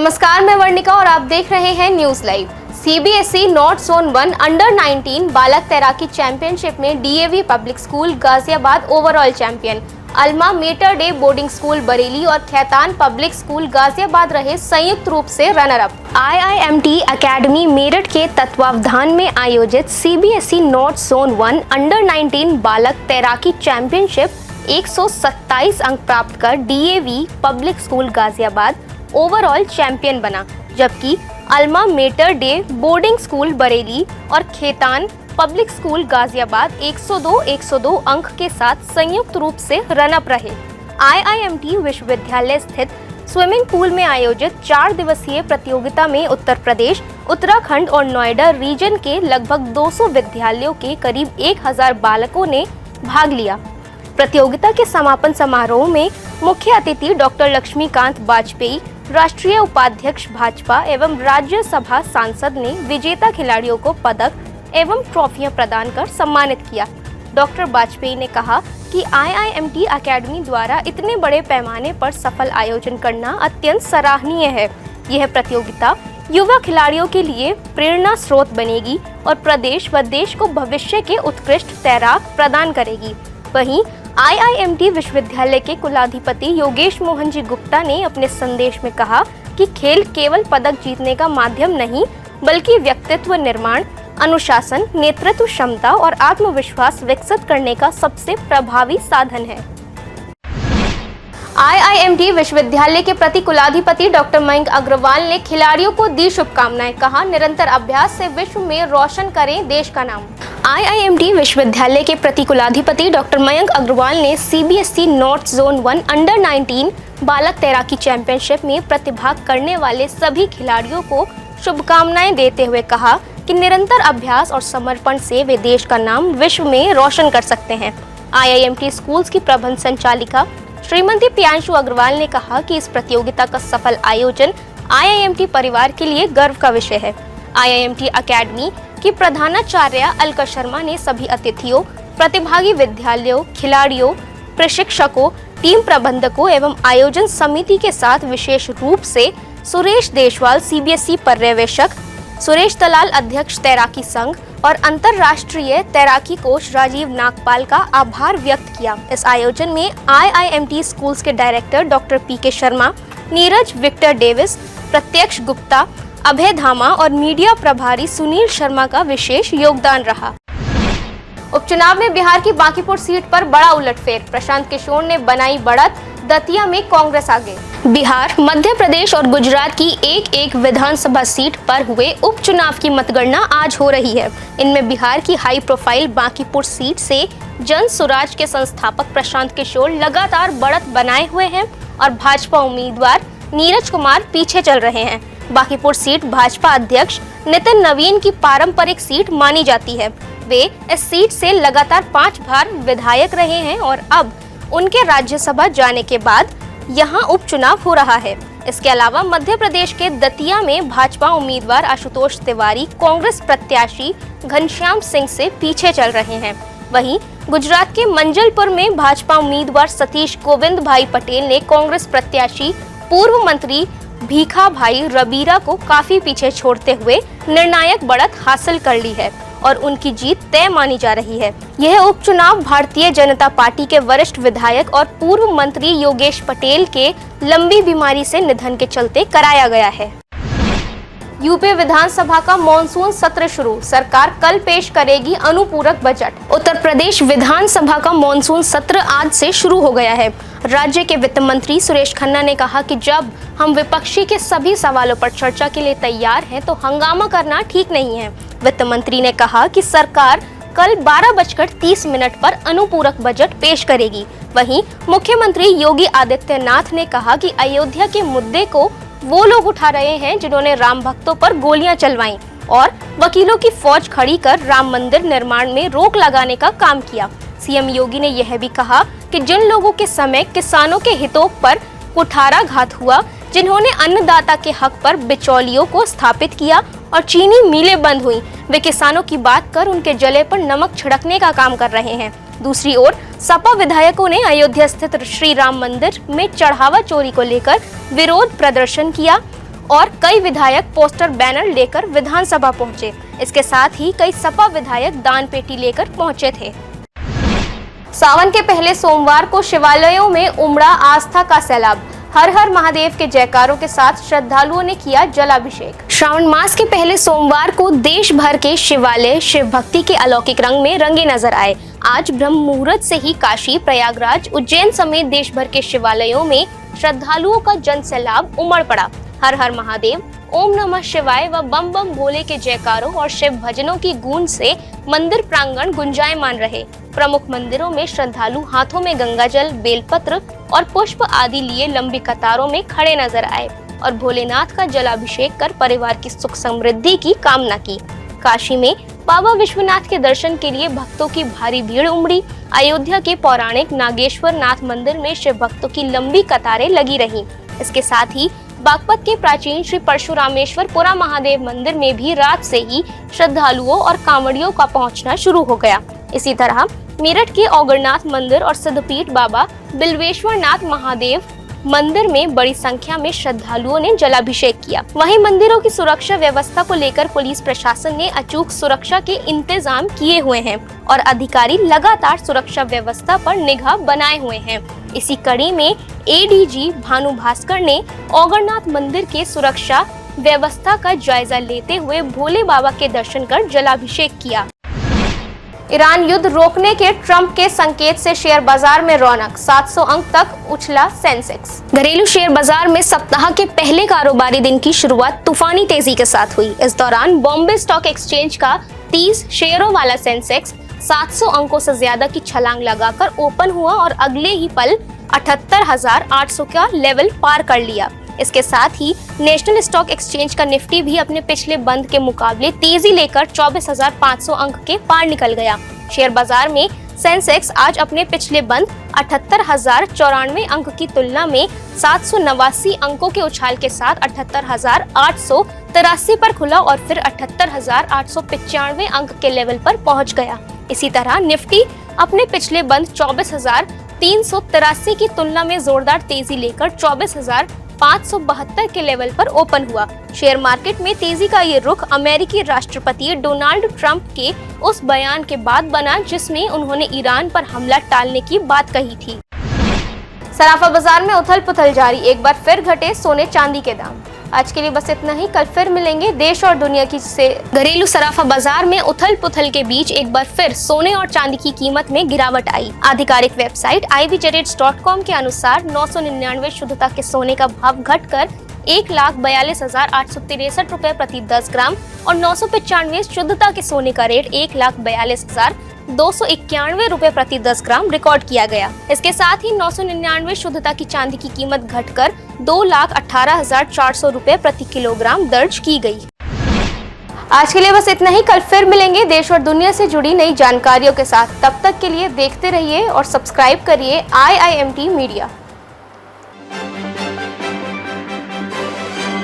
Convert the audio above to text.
नमस्कार, मैं वर्णिका और आप देख रहे हैं news live. CBSE north zone 1 under 19 बालक तैराकी चैंपियनशिप में DAV public school Ghaziabad overall champion, Alma Mater Day boarding school Bareilly और खैतान पब्लिक स्कूल गाजियाबाद रहे संयुक्त रूप से runner up. IIMT academy Meerut के तत्वावधान में आयोजित सीबीएसई नॉर्थ जोन 1 अंडर 19 बालक तैराकी चैंपियनशिप 127 अंक प्राप्त कर DAV public school Ghaziabad overall champion बना, जबकि Alma Mater Day boarding school Bareilly और खैतान पब्लिक स्कूल गाजियाबाद 102 अंक के साथ संयुक्त रूप से रनअप रहे। आईआईएमटी विश्वविद्यालय स्थित स्विमिंग पूल में आयोजित 4 दिवसीय प्रतियोगिता में उत्तर प्रदेश, उत्तराखंड और नोएडा रीजन के लगभग 200 विद्यालयों के करीब 1000 बालकों ने भाग लिया। प्रतियोगिता के समापन समारोह में मुख्य अतिथि डॉक्टर लक्ष्मीकांत वाजपेयी, राष्ट्रीय उपाध्यक्ष भाजपा एवं राज्यसभा सांसद ने विजेता खिलाड़ियों को पदक एवं ट्रॉफियां प्रदान कर सम्मानित किया। डॉक्टर वाजपेयी ने कहा कि आईआईएमटी एकेडमी द्वारा इतने बड़े पैमाने पर सफल आयोजन करना अत्यंत सराहनीय है। यह प्रतियोगिता युवा खिलाड़ियों के लिए प्रेरणा स्रोत बनेगी और प्रदेश व देश को भविष्य के उत्कृष्ट तैराक प्रदान करेगी। वहीं आईआईएमटी विश्वविद्यालय के कुलाधिपति योगेश मोहन जी गुप्ता ने अपने संदेश में कहा कि खेल केवल पदक जीतने का माध्यम नहीं, बल्कि व्यक्तित्व निर्माण, अनुशासन, नेतृत्व क्षमता और आत्मविश्वास विकसित करने का सबसे प्रभावी साधन है। आईआईएमटी विश्वविद्यालय के प्रति कुलाधिपति डॉक्टर मयंक अग्रवाल ने खिलाड़ियों को दी शुभकामनाएं। कहा, निरंतर अभ्यास से विश्व में रोशन करें देश का नाम। आईआईएमटी विश्वविद्यालय के प्रति कुलाधिपति डॉक्टर मयंक अग्रवाल ने सीबीएसई नॉर्थ जोन 1 अंडर 19 बालक तैराकी चैंपियनशिप में प्रतिभाग करने वाले सभी खिलाड़ियों को शुभकामनाएं देते हुए कहा कि निरंतर अभ्यास और समर्पण से वे देश का नाम विश्व में रोशन कर सकते हैं। आईआईएमटी स्कूल्स की प्रबंध संचालिका श्रीमती प्रियांशु अग्रवाल ने कहा कि इस प्रतियोगिता का सफल आयोजन आईआईएमटी परिवार के लिए गर्व का विषय है। आईआईएमटी एकेडमी की प्रधानाचार्य अलका शर्मा ने सभी अतिथियों, प्रतिभागी विद्यालयों, खिलाड़ियों, प्रशिक्षकों, टीम प्रबंधकों एवं आयोजन समिति के साथ विशेष रूप से सुरेश देशवाल सीबीएसई पर्यवेक्षक, सुरेश दलाल अध्यक्ष तैराकी संघ और अंतरराष्ट्रीय तैराकी कोच राजीव नागपाल का आभार व्यक्त किया। इस आयोजन में आईआईएमटी स्कूल्स के डायरेक्टर डॉक्टर पीके शर्मा, नीरज विक्टर डेविस, प्रत्यक्ष गुप्ता, अभय धामा और मीडिया प्रभारी सुनील शर्मा का विशेष योगदान रहा। उपचुनाव में बिहार की बांकीपुर सीट पर बड़ा उलटफेर, प्रशांत किशोर ने बनाई बढ़त, दतिया में कांग्रेस आगे। बिहार, मध्य प्रदेश और गुजरात की एक विधानसभा सीट पर हुए उपचुनाव की मतगणना आज हो रही है। इनमें बिहार की हाई प्रोफाइल बांकीपुर सीट से जन स्वराज के संस्थापक प्रशांत किशोर लगातार बढ़त बनाए हुए हैं और भाजपा उम्मीदवार नीरज कुमार पीछे चल रहे हैं। बांकीपुर सीट भाजपा अध्यक्ष नितिन नवीन की पारंपरिक सीट मानी जाती है। वे इस सीट से लगातार 5 बार विधायक रहे हैं और अब उनके राज्यसभा जाने के बाद यहां उपचुनाव हो रहा है। इसके अलावा मध्य प्रदेश के दतिया में भाजपा उम्मीदवार आशुतोष तिवारी कांग्रेस प्रत्याशी घनश्याम सिंह से पीछे चल रहे हैं। वहीं गुजरात के मंजलपुर में भाजपा उम्मीदवार सतीश गोविंद भाई पटेल ने कांग्रेस प्रत्याशी पूर्व मंत्री भीखा भाई रबीरा को काफी पीछे छोड़ते हुए निर्णायक बढ़त हासिल कर ली है और उनकी जीत तय मानी जा रही है। यह उपचुनाव भारतीय जनता पार्टी के वरिष्ठ विधायक और पूर्व मंत्री योगेश पटेल के लंबी बीमारी से निधन के चलते कराया गया है। यूपी विधानसभा का मॉनसून सत्र शुरू, सरकार कल पेश करेगी अनुपूरक बजट। उत्तर प्रदेश विधानसभा का मॉनसून सत्र आज से शुरू हो गया है। राज्य के वित्त मंत्री सुरेश खन्ना ने कहा कि जब हम विपक्षी के सभी सवालों पर चर्चा के लिए तैयार हैं तो हंगामा करना ठीक नहीं है। वित्त मंत्री ने कहा कि सरकार कल 12:30 पर अनुपूरक बजट पेश करेगी। वहीं मुख्यमंत्री योगी आदित्यनाथ ने कहा कि अयोध्या के मुद्दे को वो लोग उठा रहे हैं जिन्होंने राम भक्तों पर गोलियां चलवाईं और वकीलों की फौज खड़ी कर राम मंदिर निर्माण में रोक लगाने का काम किया। सीएम योगी ने यह भी कहा कि जिन लोगों के समय किसानों के हितों पर कुठाराघात हुआ, जिन्होंने अन्नदाता के हक पर बिचौलियों को स्थापित किया और चीनी मिलें बंद हुई, वे किसानों की बात कर उनके जले पर नमक छिड़कने का काम कर रहे हैं। दूसरी ओर सपा विधायकों ने अयोध्या स्थित श्री राम मंदिर में चढ़ावा चोरी को लेकर विरोध प्रदर्शन किया और कई विधायक पोस्टर बैनर लेकर विधानसभा पहुंचे। इसके साथ ही कई सपा विधायक दान पेटी लेकर पहुंचे थे। सावन के पहले सोमवार को शिवालयों में उमड़ा आस्था का सैलाब। हर हर महादेव के जयकारों के साथ श्रद्धालुओं ने किया जलाभिषेक। श्रावण मास के पहले सोमवार को देश भर के शिवालय शिव भक्ति के अलौकिक रंग में रंगे नजर आए। आज ब्रह्म मुहूर्त से ही काशी, प्रयागराज, उज्जैन समेत देश भर के शिवालयों में श्रद्धालुओं का जन सैलाब उमड़ पड़ा। हर हर महादेव, ओम नमः शिवाय व बम बम भोले के जयकारों और शिव भजनों की गूंज से मंदिर प्रांगण गुंजायमान रहे। प्रमुख मंदिरों में श्रद्धालु हाथों में गंगाजल, बेलपत्र और पुष्प आदि लिए लंबी कतारों में खड़े नजर आए और भोलेनाथ का जलाभिषेक कर परिवार की सुख समृद्धि की कामना की। काशी में बाबा विश्वनाथ के दर्शन के लिए भक्तों की भारी भीड़ उमड़ी। अयोध्या के पौराणिक नागेश्वर नाथ मंदिर में शिव भक्तों की लंबी कतारें लगी रहीं। इसके साथ ही बागपत के प्राचीन श्री परशुरामेश्वर पुरा महादेव मंदिर में भी रात से ही श्रद्धालुओं और कांवड़ियों का पहुंचना शुरू हो गया। इसी तरह मेरठ के औगरनाथ मंदिर और सिद्धपीठ बाबा बिल्वेश्वर नाथ महादेव मंदिर में बड़ी संख्या में श्रद्धालुओं ने जलाभिषेक किया। वहीं मंदिरों की सुरक्षा व्यवस्था को लेकर पुलिस प्रशासन ने अचूक सुरक्षा के इंतजाम किए हुए हैं और अधिकारी लगातार सुरक्षा व्यवस्था पर निगाह बनाए हुए हैं। इसी कड़ी में एडीजी भानु भास्कर ने औगरनाथ मंदिर के सुरक्षा व्यवस्था का जायजा लेते हुए भोले बाबा के दर्शन कर जलाभिषेक किया। ईरान युद्ध रोकने के ट्रंप के संकेत से शेयर बाजार में रौनक, 700 अंक तक उछला सेंसेक्स। घरेलू शेयर बाजार में सप्ताह के पहले कारोबारी दिन की शुरुआत तूफानी तेजी के साथ हुई। इस दौरान बॉम्बे स्टॉक एक्सचेंज का 30 शेयरों वाला सेंसेक्स 700 अंकों से ज्यादा की छलांग लगाकर ओपन हुआ और अगले ही पल 78,800 का लेवल पार कर लिया। इसके साथ ही नेशनल स्टॉक एक्सचेंज का निफ्टी भी अपने पिछले बंद के मुकाबले तेजी लेकर 24,500 अंक के पार निकल गया। शेयर बाजार में सेंसेक्स आज अपने पिछले बंद 78,094 अंक की तुलना में 789 अंकों के उछाल के साथ 78,883 पर खुला और फिर 78,895 अंक के लेवल पर पहुंच गया। इसी तरह निफ्टी अपने पिछले बंद 24,383 की तुलना में जोरदार तेजी लेकर 24,572 के लेवल पर ओपन हुआ। शेयर मार्केट में तेजी का ये रुख अमेरिकी राष्ट्रपति डोनाल्ड ट्रंप के उस बयान के बाद बना जिसमें उन्होंने ईरान पर हमला टालने की बात कही थी। सराफा बाजार में उथल पुथल जारी, एक बार फिर घटे सोने चांदी के दाम। आज के लिए बस इतना ही, कल फिर मिलेंगे देश और दुनिया की से घरेलू सराफा बाजार में उथल पुथल के बीच एक बार फिर सोने और चांदी की कीमत में गिरावट आई। आधिकारिक वेबसाइट ivjrates.com के अनुसार 999 शुद्धता के सोने का भाव घटकर 1,42,863 रुपए प्रति 10 ग्राम और 995 शुद्धता के सोने का रेट 1,42,291 रुपए प्रति 10 ग्राम रिकॉर्ड किया गया। इसके साथ ही 999 शुद्धता की चांदी की कीमत घटकर 2,18,400 रुपए प्रति किलोग्राम दर्ज की गई। आज के लिए बस इतना ही, कल फिर मिलेंगे देश और दुनिया से जुड़ी नई जानकारियों के साथ। तब तक के लिए देखते रहिए और सब्सक्राइब करिए IIMT मीडिया।